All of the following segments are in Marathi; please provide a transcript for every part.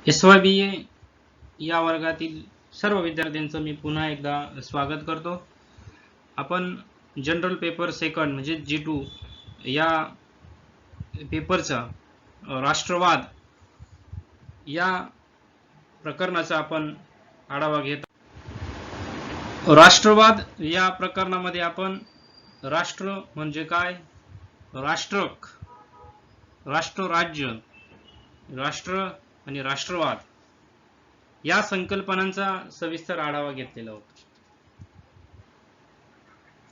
SYBA या वर्गातील सर्व विद्यार्थ्यांचं मी पुन्हा एकदा स्वागत करतो। आपण जनरल पेपर सेकंड म्हणजे G2 या पेपरचा राष्ट्रवाद या प्रकरणाचा आपण आढावा घेत आहोत। राष्ट्रवाद या प्रकरणामध्ये आपण राष्ट्र म्हणजे काय, राष्ट्रक, राष्ट्रराज्य, राष्ट्र आणि राष्ट्रवाद या संकल्पनांचा सविस्तर आढावा घेतलेला होता।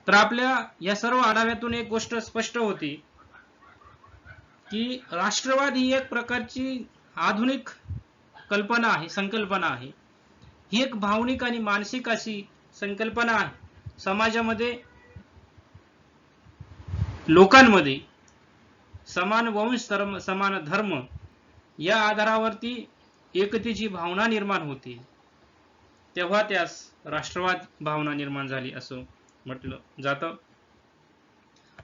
तर आपल्या या सर्व आढाव्यातून एक गोष्ट स्पष्ट होती की राष्ट्रवाद ही एक प्रकारची आधुनिक कल्पना आहे, संकल्पना आहे। ही एक भावनिक आणि मानसिक अशी संकल्पना आहे। समाजामध्ये लोकांमध्ये समान वंश, समान धर्म या आधारावरती एकतेची भावना निर्माण होते, तेव्हा त्यास राष्ट्रवाद भावना निर्माण झाली असं म्हटलं जातं।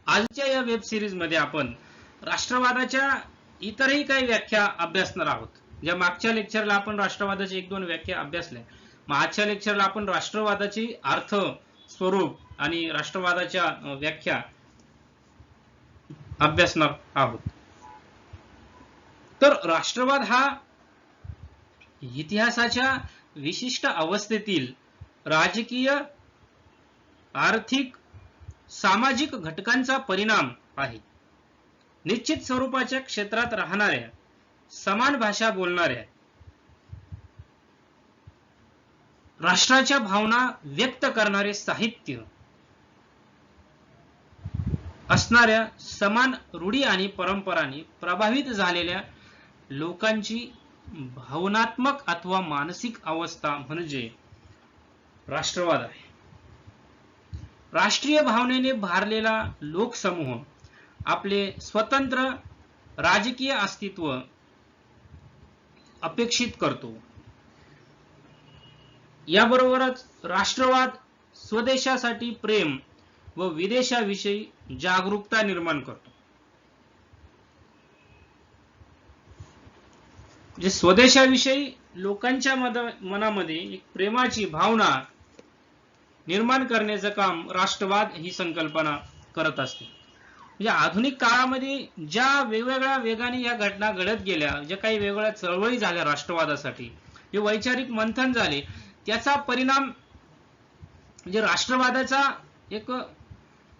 आजच्या या वेब सिरीज मध्ये आपण राष्ट्रवादाच्या इतरही काही व्याख्या अभ्यासणार आहोत। ज्या मागच्या लेक्चरला आपण राष्ट्रवादाची एक दोन व्याख्या अभ्यासल्या, मग आजच्या लेक्चरला आपण राष्ट्रवादाची अर्थ, स्वरूप आणि राष्ट्रवादाच्या व्याख्या अभ्यासणार आहोत। तर राष्ट्रवाद हा इतिहासाच्या विशिष्ट अवस्थेतील राजकीय, आर्थिक, सामाजिक घटकांचा परिणाम आहे। निश्चित स्वरूपाच्या क्षेत्रात राहणाऱ्या, समान भाषा बोलणाऱ्या, राष्ट्राच्या भावना व्यक्त करणारे साहित्य असणाऱ्या, समान रूढी आणि परंपरांनी प्रभावित झालेल्या लोकांची भावनात्मक अथवा मानसिक अवस्था म्हणजे राष्ट्रवाद आहे। राष्ट्रीय भावनेने भारलेला लोकसमूह आपले स्वतंत्र राजकीय अस्तित्व अपेक्षित करतो। याबरोबरच राष्ट्रवाद स्वदेशासाठी प्रेम व विदेशाविषयी जागरूकता निर्माण करतो। जे स्वदेशाविषयी लोकांच्या मनामध्ये एक प्रेमाची भावना निर्माण करण्याचं काम राष्ट्रवाद ही संकल्पना करत असते। म्हणजे आधुनिक काळामध्ये ज्या वेगवेगळ्या वेगाने या घटना घडत गेल्या, ज्या काही वेगवेगळ्या चळवळी झाल्या राष्ट्रवादासाठी, जे वैचारिक मंथन झाले, त्याचा परिणाम म्हणजे राष्ट्रवादाचा एक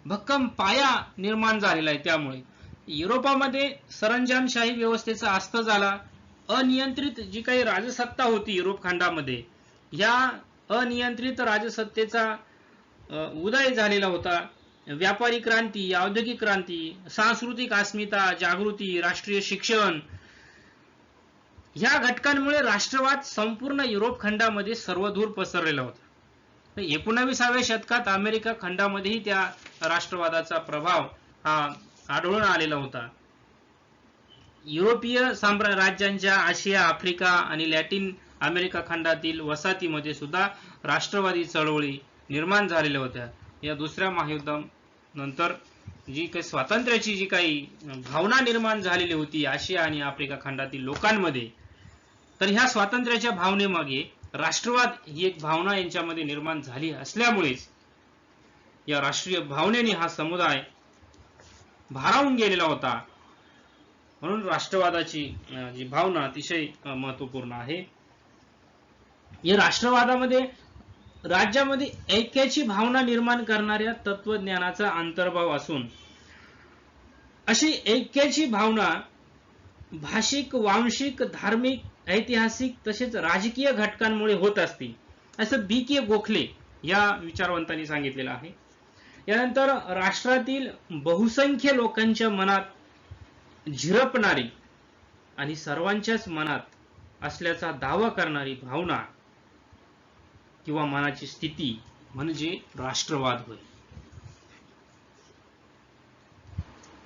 भक्कम पाया निर्माण झालेला आहे। त्यामुळे युरोपामध्ये सरंजामशाही व्यवस्थेचा अस्त झाला। अनियंत्रित जी काही राजसत्ता होती युरोप खंडामध्ये, या अनियंत्रित राजसत्तेचा उदय झालेला होता। व्यापारी क्रांती, औद्योगिक क्रांती, सांस्कृतिक अस्मिता, जागृती, राष्ट्रीय शिक्षण या घटकांमुळे राष्ट्रवाद संपूर्ण युरोप खंडामध्ये सर्वदूर पसरलेला होता। 19व्या शतकात अमेरिका खंडामध्येही त्या राष्ट्रवादाचा प्रभाव हा आढळून आलेला होता। युरोपीय राज्यांच्या आशिया, आफ्रिका आणि लॅटिन अमेरिका खंडातील वसाहतीमध्ये सुद्धा राष्ट्रवादी चळवळी निर्माण झालेल्या होत्या। या दुसऱ्या महायुद्धानंतर जी काही स्वातंत्र्याची जी काही भावना निर्माण झालेली होती आशिया आणि आफ्रिका खंडातील लोकांमध्ये, तर ह्या स्वातंत्र्याच्या भावनेमागे राष्ट्रवाद ही एक भावना यांच्यामध्ये निर्माण झाली असल्यामुळेच या राष्ट्रीय भावनेने हा समुदाय भारावून गेलेला होता। म्हणून राष्ट्रवादाची जी भावना अतिशय महत्त्वपूर्ण आहे। या राष्ट्रवादामध्ये राज्यामध्ये ऐक्याची भावना निर्माण करणाऱ्या तत्वज्ञानाचा अंतर्भाव असून, अशी ऐक्याची भावना भाषिक, वांशिक, धार्मिक, ऐतिहासिक तसेच राजकीय घटकांमुळे होत असते, असं B.K. गोखले या विचारवंतांनी सांगितलेलं आहे। यानंतर राष्ट्रातील बहुसंख्य लोकांच्या मनात झिरपणारी आणि सर्वांच्याच मनात असल्याचा दावा करणारी भावना किंवा मनाची स्थिती म्हणजे राष्ट्रवाद होय,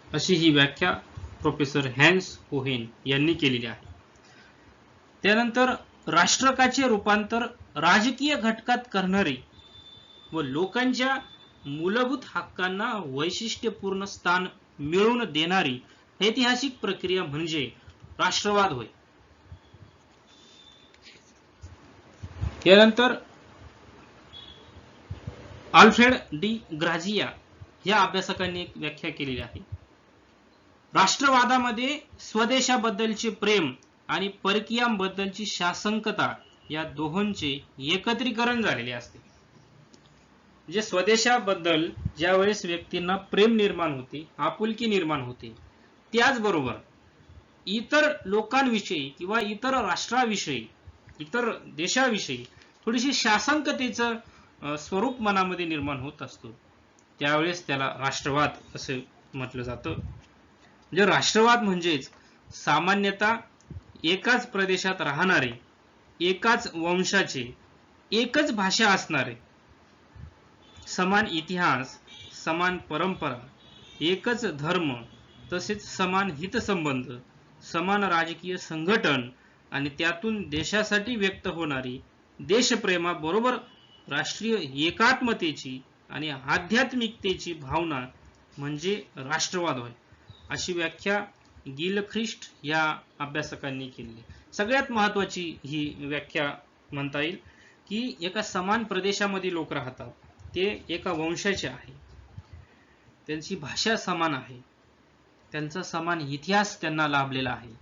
अशी ही व्याख्या प्रोफेसर हॅन्स कोहेन यांनी केलेली आहे। त्यानंतर राष्ट्रकाचे रूपांतर राजकीय घटकात करणारी व लोकांच्या मूलभूत हक्कांना वैशिष्ट्यपूर्ण स्थान मिळवून देणारी ऐतिहासिक प्रक्रिया म्हणजे राष्ट्रवाद होय। यानंतर आल्फ्रेड डी ग्राझिया या अभ्यासकांनी एक व्याख्या केलेली आहे. राष्ट्रवादामध्ये स्वदेशाबद्दलचे प्रेम आणि परकीयांबद्दलची शासंकता या दोहोंचे एकत्रीकरण झालेले असते. म्हणजे स्वदेशाबद्दल ज्यावेळेस व्यक्तींना प्रेम निर्माण होते, आपुलकी निर्माण होते, त्याचबरोबर इतर लोकांविषयी किंवा इतर राष्ट्राविषयी, इतर देशाविषयी थोडीशी शासंकतेचं स्वरूप मनामध्ये निर्माण होत असतो, त्यावेळेस त्याला राष्ट्रवाद असे म्हटलं जातं. म्हणजे राष्ट्रवाद म्हणजेच सामान्यतः एकाच प्रदेशात राहणारे, एकाच वंशाचे, एकच भाषा असणारे, समान इतिहास, समान परंपरा, एकच धर्म, तसेच समान हितसंबंध, समान राजकीय संघटन आणि त्यातून देशासाठी व्यक्त होणारी देशप्रेमाबरोबर राष्ट्रीय एकात्मतेची आणि आध्यात्मिकतेची भावना म्हणजे राष्ट्रवाद होय, अशी व्याख्या गिलख्रिस्ट या अभ्यासकांनी केली. सगळ्यात महत्वाची ही व्याख्या म्हणता येईल की एका समान प्रदेशामध्ये लोक राहतात, ते एका वंशाचे आहे, त्यांची भाषा समान आहे, त्यांचा समान इतिहास त्यांना लाभलेला आहे,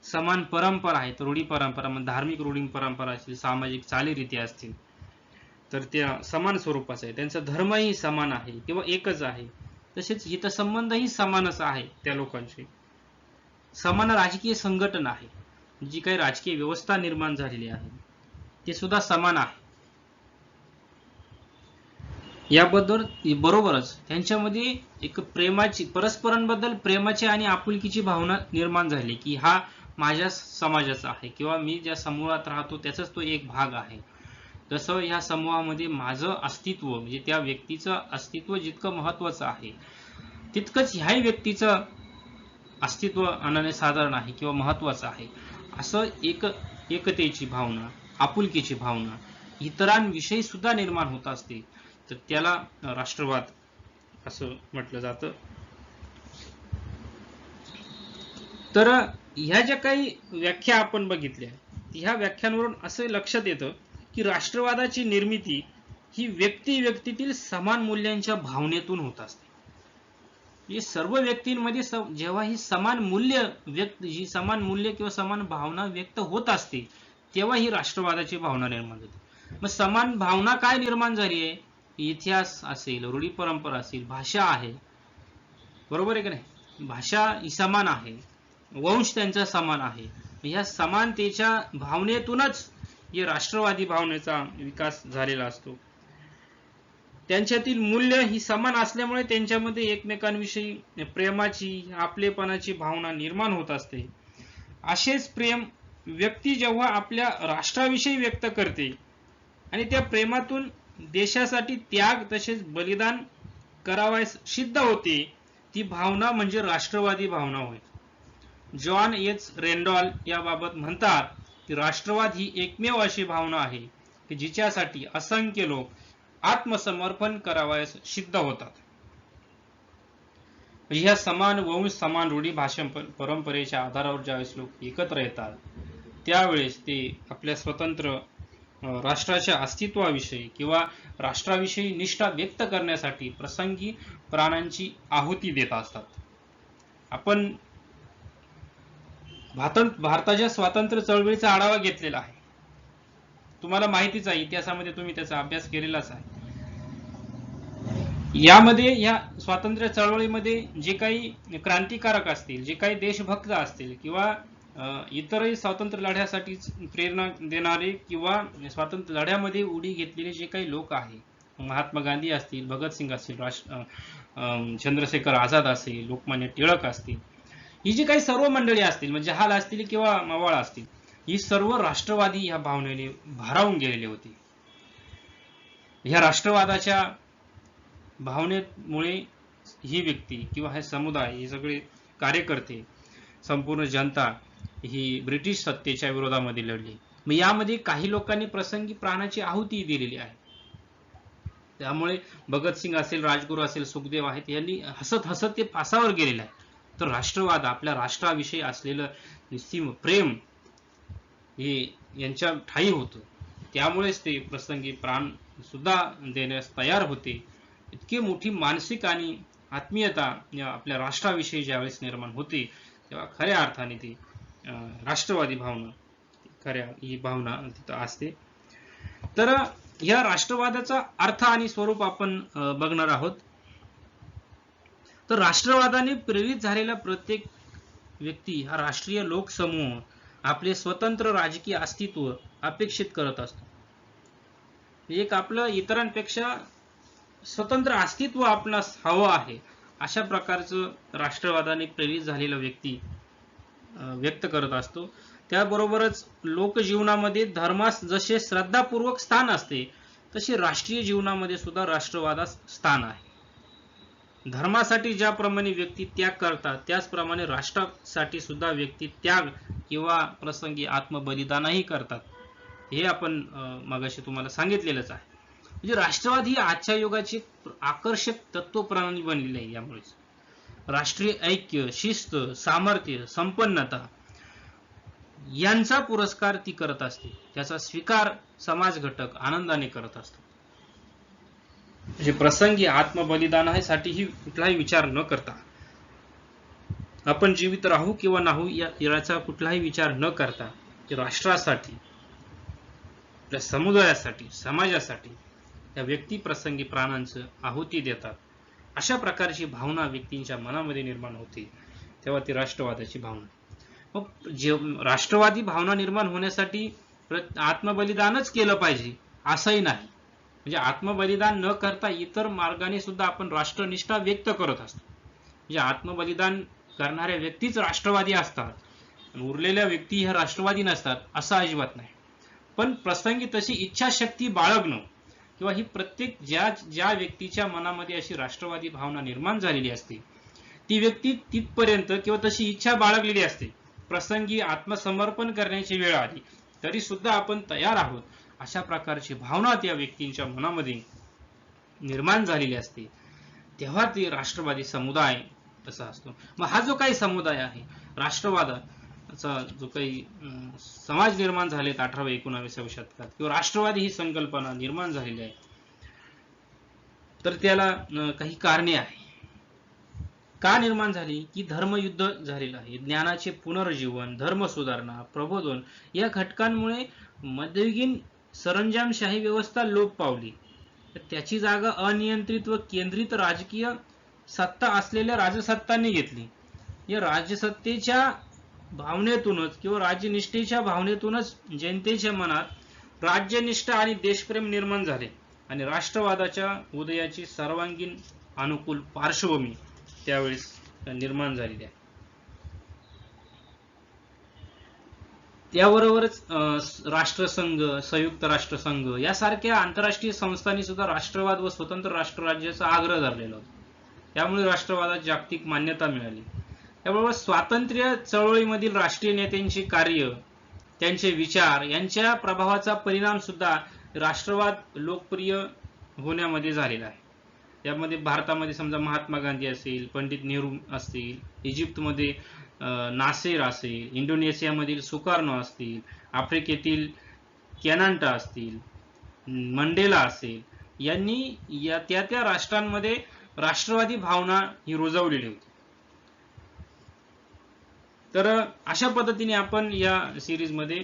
समान परंपरा आहेत, रूढी परंपरा, धार्मिक रूढी परंपरा असतील, सामाजिक चालीरीती असतील तर त्या समान स्वरूपाचा आहे, त्यांचा धर्मही समान आहे किंवा एकच आहे, तसेच हितसंबंधही समानच आहे त्या लोकांचे, समान राजकीय संघटन आहे, जी काही राजकीय व्यवस्था निर्माण झालेली आहे ते सुद्धा समान आहे. याबद्दल बरोबरच त्यांच्यामध्ये एक प्रेमाची, परस्परांबद्दल प्रेमाची आणि आपुलकीची भावना निर्माण झाली की हा माझ्या समाजाचा आहे किंवा मी ज्या समूहात राहतो त्याचाच तो एक भाग आहे. जसं ह्या समूहामध्ये माझं अस्तित्व म्हणजे त्या व्यक्तीचं अस्तित्व जितकं महत्वाचं आहे, तितकंच ह्याही व्यक्तीचं अस्तित्व अनन्यसाधारण आहे किंवा महत्वाचं आहे, असं एकतेची भावना, आपुलकीची भावना इतरांविषयी सुद्धा निर्माण होत असते, तर त्याला राष्ट्रवाद असं म्हटलं जातं. तर ह्या ज्या काही व्याख्या आपण बघितल्या, ह्या व्याख्यांवरून असं लक्षात येतं की राष्ट्रवादाची निर्मिती ही व्यक्तीतील समान मूल्यांच्या भावनेतून होत असते. म्हणजे सर्व व्यक्तींमध्ये जेव्हा ही समान मूल्य किंवा समान भावना व्यक्त होत असते, तेव्हा ही राष्ट्रवादाची भावना निर्माण होते. मग समान भावना काय निर्माण झाली आहे? इतिहास असेल, रूढी परंपरा असेल, भाषा आहे, बरोबर आहे की नाही? भाषा ही समान आहे, वंश त्यांचा समान आहे. ह्या समानतेच्या भावनेतूनच या राष्ट्रवादी भावनेचा विकास झालेला असतो. त्यांच्यातील मूल्य ही समान असल्यामुळे त्यांच्यामध्ये एकमेकांविषयी प्रेमाची, आपलेपणाची भावना निर्माण होत असते. असेच प्रेम व्यक्ती जेव्हा आपल्या राष्ट्राविषयी व्यक्त करते आणि त्या प्रेमातून देशासाठी त्याग तसेच बलिदान करावयास सिद्ध होते, ती भावना म्हणजे राष्ट्रवादी भावना होय. जॉन एच रेंडॉल्फ याबाबत म्हणतात की राष्ट्रवाद ही एकमेव अशी भावना आहे की जिच्यासाठी असंख्य लोक आत्मसमर्पण करावयास सिद्ध होतात. ह्या समान वंश, समान रूढी, भाषा, परंपरेच्या आधारावर ज्यावेळेस लोक एकत्र येतात, त्यावेळेस ते आपल्या स्वतंत्र राष्ट्राच्या अस्तित्वाविषयी किंवा राष्ट्राविषयी निष्ठा व्यक्त करण्यासाठी प्रसंगी प्राणांची आहुती देत असतात. आपण भारताच्या स्वातंत्र्य चळवळीचा आढावा घेतलेला आहे, तुम्हाला माहितीच आहे, इतिहासामध्ये तुम्ही त्याचा अभ्यास केलेलाच आहे. यामध्ये या स्वातंत्र्य चळवळीमध्ये जे काही क्रांतिकारक असतील, जे काही देशभक्त असतील किंवा इतरही स्वातंत्र्य लढ्यासाठी प्रेरणा देणारे किंवा स्वातंत्र्य लढ्यामध्ये उडी घेतलेले जे काही लोक आहेत, महात्मा गांधी असतील, भगतसिंग असतील, चंद्रशेखर आझाद असतील, लोकमान्य टिळक असतील, ही जी काही सर्व मंडळी असतील, म्हणजे जहाल असतील किंवा मवाळ असतील, ही सर्व राष्ट्रवादी या भावनेने भारावून गेलेले होते. ह्या राष्ट्रवादाच्या भावनेमुळे ही व्यक्ती किंवा हे समुदाय, हे सगळे कार्यकर्ते, संपूर्ण जनता ही ब्रिटिश सत्तेच्या विरोधामध्ये लढली. मग यामध्ये काही लोकांनी प्रसंगी प्राणाची आहुती दिलेली आहे. त्यामुळे भगतसिंग असेल, राजगुरू असेल, सुखदेव आहेत, यांनी हसत हसत ते फासावर गेलेले आहे. तर राष्ट्रवाद, आपल्या राष्ट्राविषयी असलेलं निस्सीम प्रेम हे यांच्या ठायी होतं. त्यामुळेच ते प्रसंगी प्राण सुद्धा देण्यास तयार होते. इतकी मोठी मानसिक आणि आत्मीयता या आपल्या राष्ट्राविषयी ज्यावेळेस निर्माण होते, तेव्हा खऱ्या अर्थाने ती राष्ट्रवादी भावना, खऱ्या ही भावना तिथं असते. तर या राष्ट्रवादाचा अर्थ आणि स्वरूप आपण बघणार आहोत. तर राष्ट्रवादाने प्रेरित झालेला प्रत्येक व्यक्ती हा राष्ट्रीय लोकसमूह आपले स्वतंत्र राजकीय अस्तित्व अपेक्षित करत असतो. एक आपलं इतरांपेक्षा स्वतंत्र अस्तित्व आपणास हवं आहे, अशा प्रकारचं राष्ट्रवादाने प्रेरित झालेला व्यक्ती व्यक्त करत असतो. त्याबरोबरच लोकजीवनामध्ये धर्मास जसे श्रद्धापूर्वक स्थान असते, तसे राष्ट्रीय जीवनामध्ये सुद्धा राष्ट्रवादास स्थान आहे. धर्मासाठी ज्याप्रमाणे व्यक्ती त्याग करतात, त्याचप्रमाणे राष्ट्रासाठी सुद्धा व्यक्ती त्याग किंवा प्रसंगी आत्मबलिदानही करतात. हे आपण मगाशी तुम्हाला सांगितलेलंच आहे. म्हणजे राष्ट्रवाद ही आजच्या युगाची आकर्षक तत्वप्रणाली बनलेली आहे. यामुळेच राष्ट्रीय ऐक्य, शिस्त, सामर्थ्य, संपन्नता यांचा पुरस्कार ती करत असते. त्याचा स्वीकार समाज घटक आनंदाने करत असतो. म्हणजे प्रसंगी आत्मबलिदानासाठीही कुठलाही विचार न करता, आपण जीवित राहू किंवा नाहू याचा कुठलाही विचार न करता, राष्ट्रासाठी, आपल्या समुदायासाठी, समाजासाठी त्या व्यक्ती प्रसंगी प्राणांचं आहुती देतात. अशा प्रकारची भावना व्यक्तींच्या मनामध्ये निर्माण होते, तेव्हा ती राष्ट्रवादाची भावना. मग राष्ट्रवादी भावना निर्माण होण्यासाठी आत्मबलिदानच केलं पाहिजे असंही नाही. म्हणजे आत्मबलिदान न करता इतर मार्गाने सुद्धा आपण राष्ट्रनिष्ठा व्यक्त करत असतो. म्हणजे आत्मबलिदान करणाऱ्या व्यक्तीच राष्ट्रवादी असतात, उरलेल्या व्यक्ती ह्या राष्ट्रवादी नसतात असं अजिबात नाही. पण प्रसंगी तशी इच्छाशक्ती बाळगणं किंवा ही प्रत्येक ज्या व्यक्तीच्या मनामध्ये अशी राष्ट्रवादी भावना निर्माण झालेली असते, ती व्यक्ती तिथपर्यंत किंवा तशी इच्छा बाळगलेली असते, प्रसंगी आत्मसमर्पण करण्याची वेळ आली तरी सुद्धा आपण तयार आहोत, अशा प्रकारची भावना त्या व्यक्तींच्या मनामध्ये निर्माण झालेली असते. तेव्हा ती राष्ट्रवादी समुदाय असा असतो. मग हा जो काही समुदाय आहे, राष्ट्रवादाचा जो काही समाज निर्माण झाले 18व्या-19व्या शतकात, किंवा राष्ट्रवादी ही संकल्पना निर्माण झालेली आहे, तर त्याला काही कारणे आहे. का निर्माण झाली? की धर्मयुद्ध झालेलं आहे, ज्ञानाचे पुनर्जीवन, धर्म सुधारणा, प्रबोधन या घटकांमुळे मध्ययुगीन सरंजामशाही व्यवस्था लोप पावली. त्याची जागा अनियंत्रित व केंद्रित राजकीय सत्ता असलेल्या राजसत्तांनी घेतली. या राजसत्तेच्या भावनेतूनच किंवा राज्यनिष्ठेच्या भावनेतूनच जनतेच्या मनात राज्यनिष्ठा आणि देशप्रेम निर्माण झाले आणि राष्ट्रवादाच्या उदयाची सर्वांगीण अनुकूल पार्श्वभूमी त्यावेळेस निर्माण झालेली आहे. त्याबरोबरच राष्ट्रसंघ, संयुक्त राष्ट्रसंघ यासारख्या आंतरराष्ट्रीय संस्थांनी सुद्धा राष्ट्रवाद व स्वतंत्र राष्ट्रराज्याचा आग्रह धरलेला होता. त्यामुळे राष्ट्रवादाला जागतिक मान्यता मिळाली. त्याबरोबर स्वातंत्र्य चळवळीमधील राष्ट्रीय नेत्यांची कार्य, त्यांचे विचार यांच्या प्रभावाचा परिणाम सुद्धा राष्ट्रवाद लोकप्रिय होण्यामध्ये झालेला आहे. यामध्ये भारतामध्ये समजा महात्मा गांधी असेल, पंडित नेहरू असतील, इजिप्तमध्ये नासेर असेल, इंडोनेशियामधील सुकार्नो असतील, आफ्रिकेतील केनांटा असतील, मंडेला असेल, यांनी त्या राष्ट्रांमध्ये राष्ट्रवादी भावना ही रुजवलेली होती. तर अशा पद्धतीने आपण या सिरीजमध्ये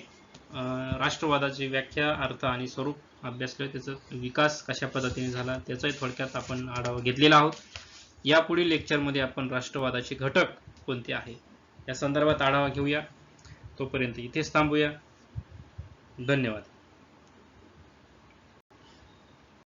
राष्ट्रवादाची व्याख्या, अर्थ आणि स्वरूप अभ्यासलं. त्याचा विकास कशा पद्धतीने झाला त्याचाही थोडक्यात आपण आढावा घेतलेला आहोत. यापुढील लेक्चरमध्ये आपण राष्ट्रवादाचे घटक कोणते आहे या संदर्भात आढावा घेऊया. तोपर्यंत इथेच थांबूया. धन्यवाद.